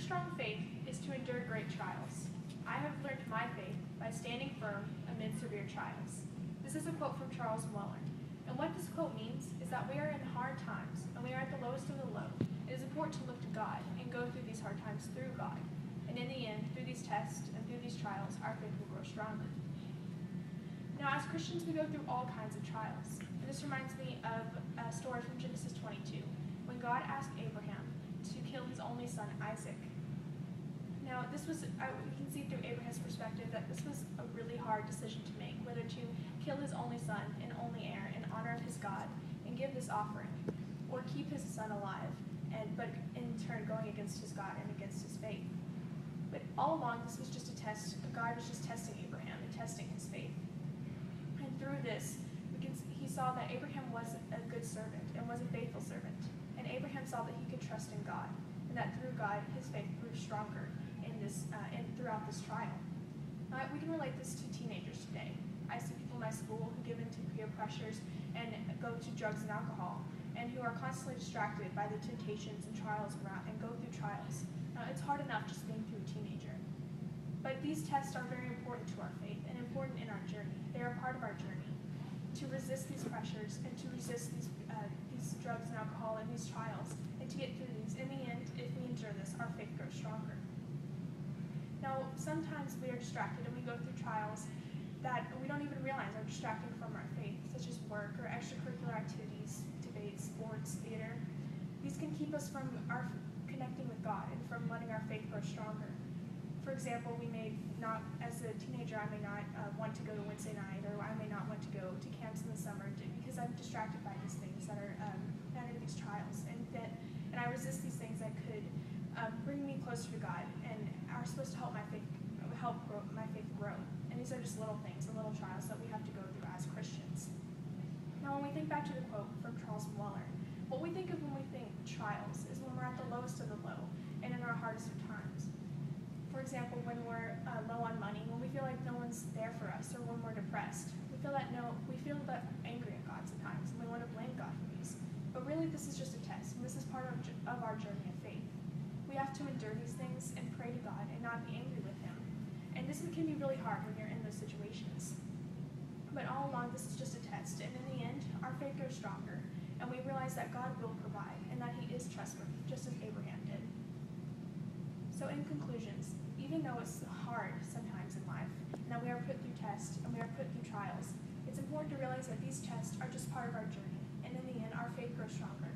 strong faith is to endure great trials. I have learned my faith by standing firm amid severe trials. This is a quote from Charles Weller. And what this quote means is that we are in hard times, and we are at the lowest of the low. It is important to look to God and go through these hard times through God. And in the end, through these tests and through these trials, our faith will grow stronger. Now, as Christians, we go through all kinds of trials. And this reminds me of a story from Genesis 22, when God asked Abraham to kill his only son, Isaac. Now, we can see through Abraham's perspective that this was a really hard decision to make, whether to kill his only son and only heir in honor of his God and give this offering, or keep his son alive, but in turn going against his God and against his faith. But all along, this was just a test. God was just testing Abraham and testing his faith. And through this, he saw that Abraham was a good servant and was a faithful servant. And Abraham saw that he could trust in God, and that through God, his faith grew stronger and throughout this trial. We can relate this to teenagers today. I see people in my school who give in to peer pressures and go to drugs and alcohol, and who are constantly distracted by the temptations and trials around and go through trials. It's hard enough just being through a teenager. But these tests are very important to our faith and important in our journey. They are part of our journey. To resist these pressures and to resist these drugs and alcohol and these trials, and to get through these. In the end, if we endure this, our faith grows stronger. Now, sometimes we are distracted and we go through trials that we don't even realize are distracting from our faith, such as work or extracurricular activities, debates, sports, theater. These can keep us from connecting with God and from letting our faith grow stronger. For example, as a teenager, I may not want to go to Wednesday night, or I may not want to go to camps in the summer because I'm distracted by these things that are these trials, and I resist these things that could bring me closer to God and are supposed to help my faith grow. And these are just little things and little trials that we have to go through as Christians. Now, when we think back to the quote from Charles Weller, what we think of when we think trials is when we're at the lowest of the low and in our hardest of times. For example, when we're low on money, when we feel like no one's there for us, or when we're depressed, we feel that angry at God sometimes, and we want to blame God for these. But really, this is just a test, and this is part of our journey of faith. We have to endure these things and pray to God and not be angry with Him. And this can be really hard when you're in those situations. But all along, this is just a test, and in the end, our faith grows stronger, and we realize that God will provide, and that He is trustworthy, just as Abraham did. So in conclusions, even though it's hard sometimes in life, and that we are put through tests and we are put through trials, it's important to realize that these tests are just part of our journey, and in the end, our faith grows stronger,